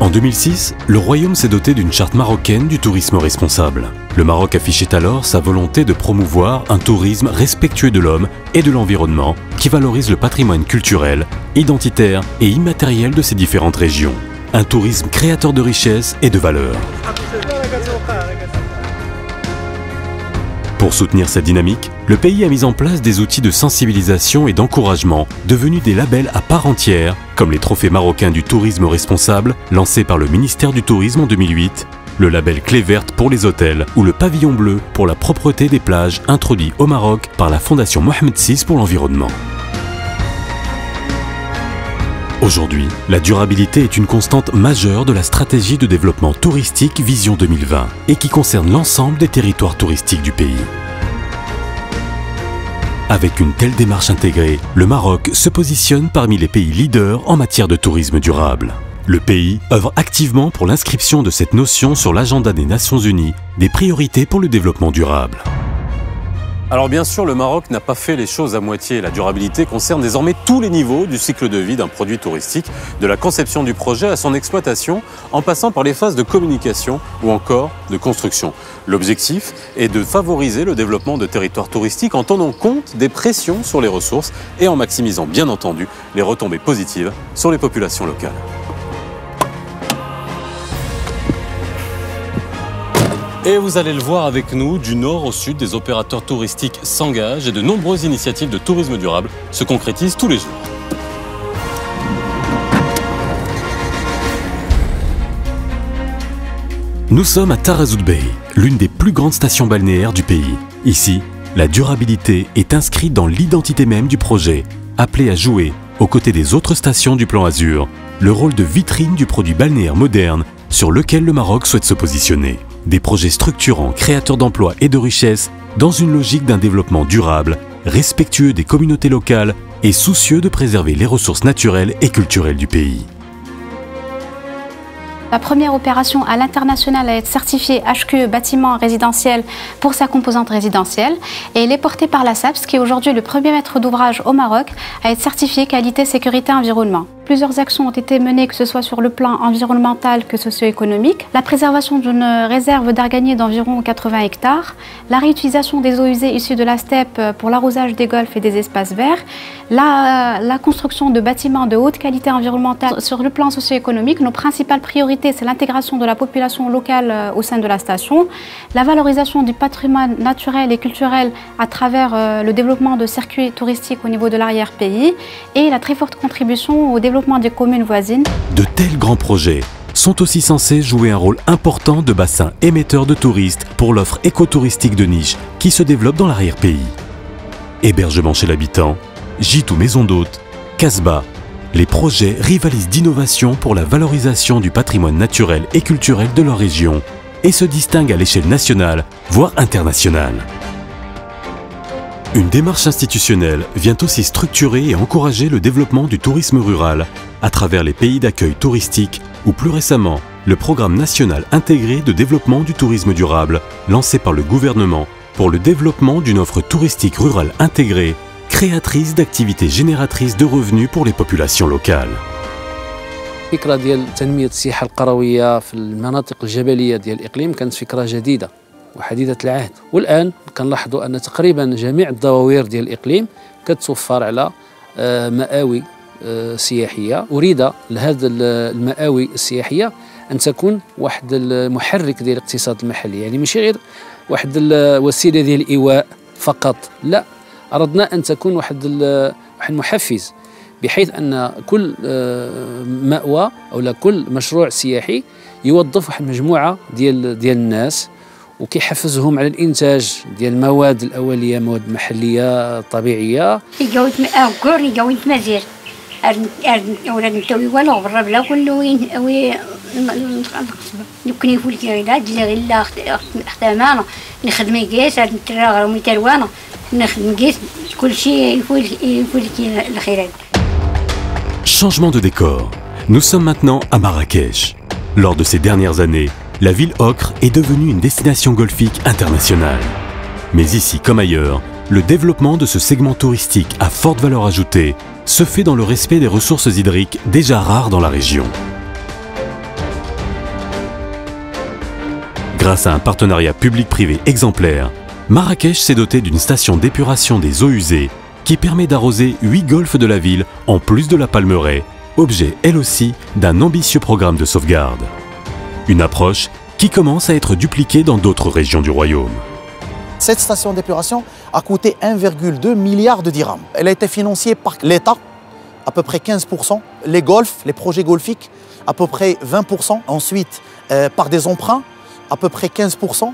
En 2006, le royaume s'est doté d'une charte marocaine du tourisme responsable. Le Maroc affichait alors sa volonté de promouvoir un tourisme respectueux de l'homme et de l'environnement qui valorise le patrimoine culturel, identitaire et immatériel de ses différentes régions. Un tourisme créateur de richesses et de valeurs. Pour soutenir cette dynamique, le pays a mis en place des outils de sensibilisation et d'encouragement devenus des labels à part entière, comme les trophées marocains du tourisme responsable lancés par le ministère du Tourisme en 2008, le label Clé verte pour les hôtels ou le pavillon bleu pour la propreté des plages introduit au Maroc par la Fondation Mohamed VI pour l'environnement. Aujourd'hui, la durabilité est une constante majeure de la stratégie de développement touristique Vision 2020 et qui concerne l'ensemble des territoires touristiques du pays. Avec une telle démarche intégrée, le Maroc se positionne parmi les pays leaders en matière de tourisme durable. Le pays œuvre activement pour l'inscription de cette notion sur l'agenda des Nations Unies, des priorités pour le développement durable. Alors bien sûr, le Maroc n'a pas fait les choses à moitié. La durabilité concerne désormais tous les niveaux du cycle de vie d'un produit touristique, de la conception du projet à son exploitation, en passant par les phases de communication ou encore de construction. L'objectif est de favoriser le développement de territoires touristiques en tenant compte des pressions sur les ressources et en maximisant bien entendu les retombées positives sur les populations locales. Et vous allez le voir avec nous, du nord au sud, des opérateurs touristiques s'engagent et de nombreuses initiatives de tourisme durable se concrétisent tous les jours. Nous sommes à Tarazout Bey, l'une des plus grandes stations balnéaires du pays. Ici, la durabilité est inscrite dans l'identité même du projet, appelé à jouer, aux côtés des autres stations du plan Azur, le rôle de vitrine du produit balnéaire moderne sur lequel le Maroc souhaite se positionner. Des projets structurants, créateurs d'emplois et de richesses, dans une logique d'un développement durable, respectueux des communautés locales et soucieux de préserver les ressources naturelles et culturelles du pays. La première opération à l'international à être certifiée HQE bâtiment résidentiel pour sa composante résidentielle et elle est portée par la SAPS qui est aujourd'hui le premier maître d'ouvrage au Maroc à être certifié qualité, sécurité, environnement. Plusieurs actions ont été menées, que ce soit sur le plan environnemental que socio-économique, la préservation d'une réserve d'arganier d'environ 80 hectares, la réutilisation des eaux usées issues de la steppe pour l'arrosage des golfs et des espaces verts, la construction de bâtiments de haute qualité environnementale. Sur le plan socio-économique, nos principales priorités, c'est l'intégration de la population locale au sein de la station, la valorisation du patrimoine naturel et culturel à travers le développement de circuits touristiques au niveau de l'arrière-pays et la très forte contribution au développement des communes voisines. De tels grands projets sont aussi censés jouer un rôle important de bassin émetteur de touristes pour l'offre écotouristique de niche qui se développe dans l'arrière-pays. Hébergement chez l'habitant, gîtes ou maisons d'hôtes, Casbah, les projets rivalisent d'innovation pour la valorisation du patrimoine naturel et culturel de leur région et se distinguent à l'échelle nationale, voire internationale. Une démarche institutionnelle vient aussi structurer et encourager le développement du tourisme rural à travers les pays d'accueil touristique ou plus récemment le programme national intégré de développement du tourisme durable lancé par le gouvernement pour le développement d'une offre touristique rurale intégrée, créatrice d'activités génératrices de revenus pour les populations locales. الفكرة ديال تنمية السياحة القروية في المناطق الجبلية ديال الإقليم كانت فكرة جديدة وحديثة العهد، والآن كنلاحظوا أن تقريبا جميع الدواوير ديال الإقليم كتوفر على مآوي سياحية. أريد لهذه المآوي السياحية أن تكون واحد المحرك ديال الاقتصاد المحلي، يعني ماشي غير واحد الوسيلة ديال الإيواء فقط، لا، أردنا أن تكون واحد المحفز بحيث أن كل مأوى أو كل مشروع سياحي يوظف واحد مجموعة ديال الناس وكيحفزهم على الإنتاج ديال المواد الأولية، مواد محلية طبيعية. يجاوز أقول يجاوز مزير أولاد نتوي ولا برا بلا كله وين يمكن يقول كي لا جزاك الله اختمانا نخدم كيس نتراغر ومتروانة نخدم كيس كل شيء يقول كي الخيرات. Changement de décor. Nous sommes maintenant à Marrakech. Lors de ces dernières années, la ville ocre est devenue une destination golfique internationale. Mais ici comme ailleurs, le développement de ce segment touristique à forte valeur ajoutée se fait dans le respect des ressources hydriques déjà rares dans la région. Grâce à un partenariat public-privé exemplaire, Marrakech s'est doté d'une station d'épuration des eaux usées qui permet d'arroser 8 golfs de la ville en plus de la Palmeraie, objet elle aussi d'un ambitieux programme de sauvegarde. Une approche qui commence à être dupliquée dans d'autres régions du royaume. Cette station d'épuration a coûté 1,2 milliard de dirhams. Elle a été financée par l'État, à peu près 15%, les golfs, les projets golfiques, à peu près 20%, ensuite par des emprunts, à peu près 15%,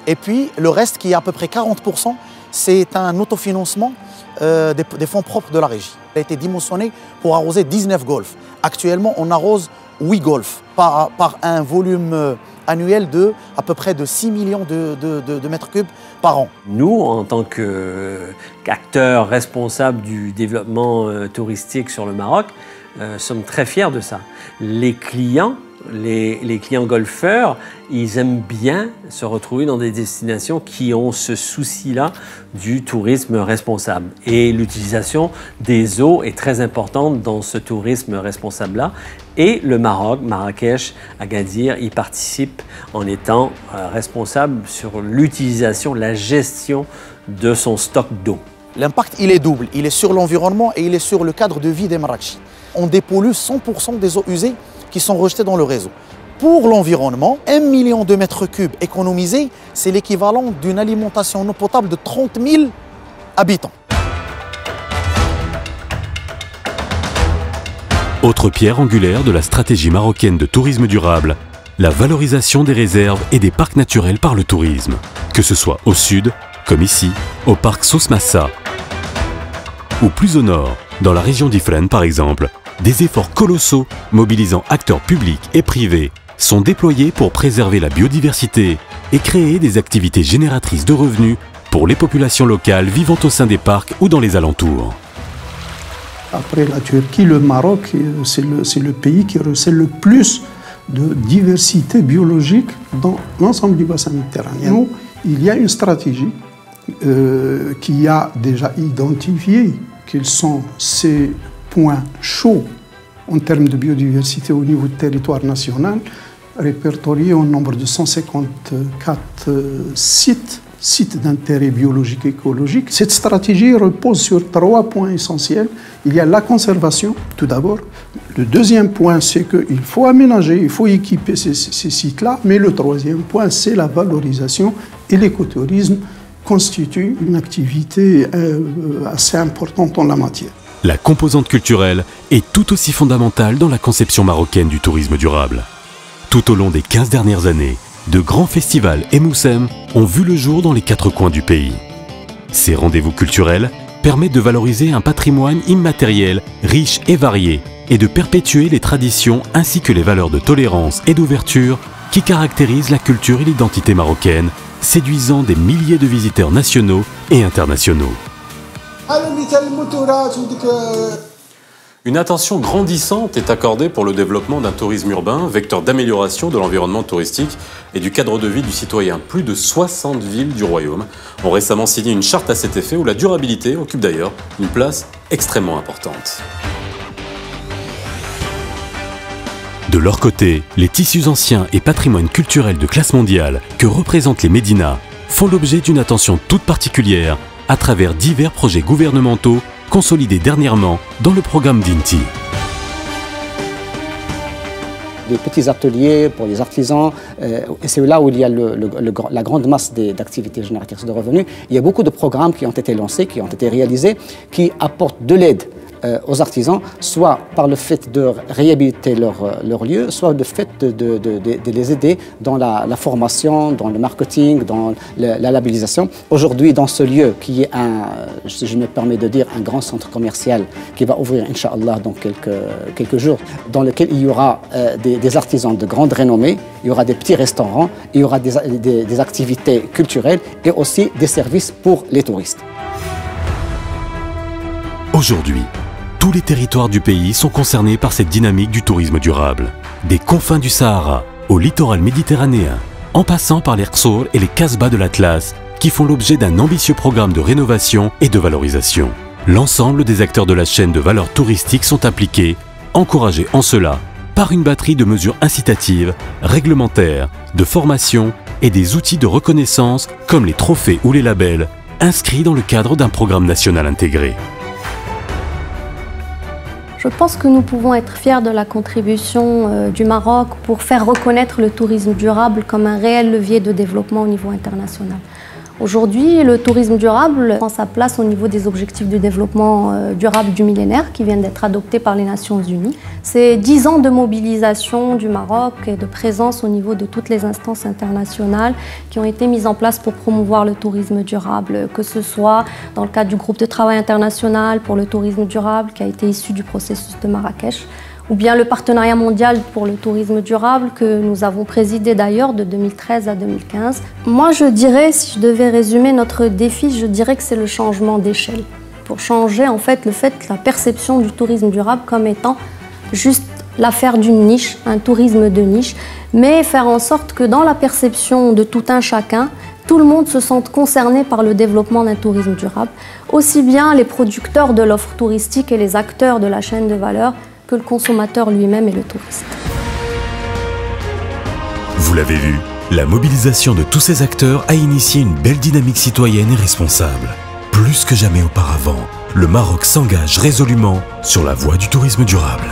et puis le reste qui est à peu près 40%, c'est un autofinancement des fonds propres de la régie. Elle a été dimensionnée pour arroser 19 golfs. Actuellement, on arrose 8 golfs par un volume annuel de à peu près de 6 millions de mètres cubes par an. Nous, en tant qu'acteurs responsables du développement touristique sur le Maroc, sommes très fiers de ça. Les clients golfeurs, ils aiment bien se retrouver dans des destinations qui ont ce souci-là du tourisme responsable. Et l'utilisation des eaux est très importante dans ce tourisme responsable-là. Et le Maroc, Marrakech, Agadir, y participe en étant responsable sur l'utilisation, la gestion de son stock d'eau. L'impact, il est double. Il est sur l'environnement et il est sur le cadre de vie des Marrakechis. On dépollue 100% des eaux usées qui sont rejetées dans le réseau. Pour l'environnement, 1 million de mètres cubes économisés, c'est l'équivalent d'une alimentation en eau potable de 30 000 habitants. Autre pierre angulaire de la stratégie marocaine de tourisme durable, la valorisation des réserves et des parcs naturels par le tourisme, que ce soit au sud, comme ici, au parc Souss-Massa, ou plus au nord, dans la région d'Ifrane par exemple, des efforts colossaux mobilisant acteurs publics et privés sont déployés pour préserver la biodiversité et créer des activités génératrices de revenus pour les populations locales vivant au sein des parcs ou dans les alentours. Après la Turquie, le Maroc, c'est le pays qui recèle le plus de diversité biologique dans l'ensemble du bassin méditerranéen. Nous, il y a une stratégie qui a déjà identifié quels sont ces points chauds en termes de biodiversité au niveau du territoire national, répertoriés au nombre de 154 sites d'intérêt biologique et écologique. Cette stratégie repose sur 3 points essentiels. Il y a la conservation, tout d'abord. Le deuxième point, c'est qu'il faut aménager, il faut équiper ces sites-là. Mais le troisième point, c'est la valorisation. Et l'écotourisme constitue une activité assez importante en la matière. La composante culturelle est tout aussi fondamentale dans la conception marocaine du tourisme durable. Tout au long des 15 dernières années, de grands festivals et moussem ont vu le jour dans les 4 coins du pays. Ces rendez-vous culturels permettent de valoriser un patrimoine immatériel, riche et varié, et de perpétuer les traditions ainsi que les valeurs de tolérance et d'ouverture qui caractérisent la culture et l'identité marocaine, séduisant des milliers de visiteurs nationaux et internationaux. Une attention grandissante est accordée pour le développement d'un tourisme urbain, vecteur d'amélioration de l'environnement touristique et du cadre de vie du citoyen. Plus de 60 villes du royaume ont récemment signé une charte à cet effet où la durabilité occupe d'ailleurs une place extrêmement importante. De leur côté, les tissus anciens et patrimoine culturel de classe mondiale que représentent les médinas font l'objet d'une attention toute particulière à travers divers projets gouvernementaux consolidés dernièrement dans le programme d'INTI. Des petits ateliers pour les artisans, et c'est là où il y a la grande masse d'activités génératrices de revenus. Il y a beaucoup de programmes qui ont été lancés, qui ont été réalisés, qui apportent de l'aide aux artisans, soit par le fait de réhabiliter leur lieu, soit le fait de les aider dans la formation, dans le marketing, dans la labellisation. Aujourd'hui, dans ce lieu qui est si je me permets de dire, un grand centre commercial qui va ouvrir, Inch'Allah, dans quelques jours, dans lequel il y aura des artisans de grande renommée, il y aura des petits restaurants, il y aura des activités culturelles et aussi des services pour les touristes. Aujourd'hui, tous les territoires du pays sont concernés par cette dynamique du tourisme durable. Des confins du Sahara au littoral méditerranéen, en passant par les Rqsour et les Casbahs de l'Atlas, qui font l'objet d'un ambitieux programme de rénovation et de valorisation. L'ensemble des acteurs de la chaîne de valeur touristique sont impliqués, encouragés en cela par une batterie de mesures incitatives, réglementaires, de formation et des outils de reconnaissance comme les trophées ou les labels, inscrits dans le cadre d'un programme national intégré. Je pense que nous pouvons être fiers de la contribution du Maroc pour faire reconnaître le tourisme durable comme un réel levier de développement au niveau international. Aujourd'hui, le tourisme durable prend sa place au niveau des objectifs de développement durable du millénaire qui viennent d'être adoptés par les Nations Unies. C'est 10 ans de mobilisation du Maroc et de présence au niveau de toutes les instances internationales qui ont été mises en place pour promouvoir le tourisme durable, que ce soit dans le cadre du groupe de travail international pour le tourisme durable qui a été issu du processus de Marrakech, ou bien le partenariat mondial pour le tourisme durable que nous avons présidé d'ailleurs de 2013 à 2015. Moi je dirais, si je devais résumer notre défi, je dirais que c'est le changement d'échelle. Pour changer en fait la perception du tourisme durable comme étant juste l'affaire d'une niche, un tourisme de niche, mais faire en sorte que dans la perception de tout un chacun, tout le monde se sente concerné par le développement d'un tourisme durable, aussi bien les producteurs de l'offre touristique et les acteurs de la chaîne de valeur que le consommateur lui-même et le touriste. Vous l'avez vu, la mobilisation de tous ces acteurs a initié une belle dynamique citoyenne et responsable. Plus que jamais auparavant, le Maroc s'engage résolument sur la voie du tourisme durable.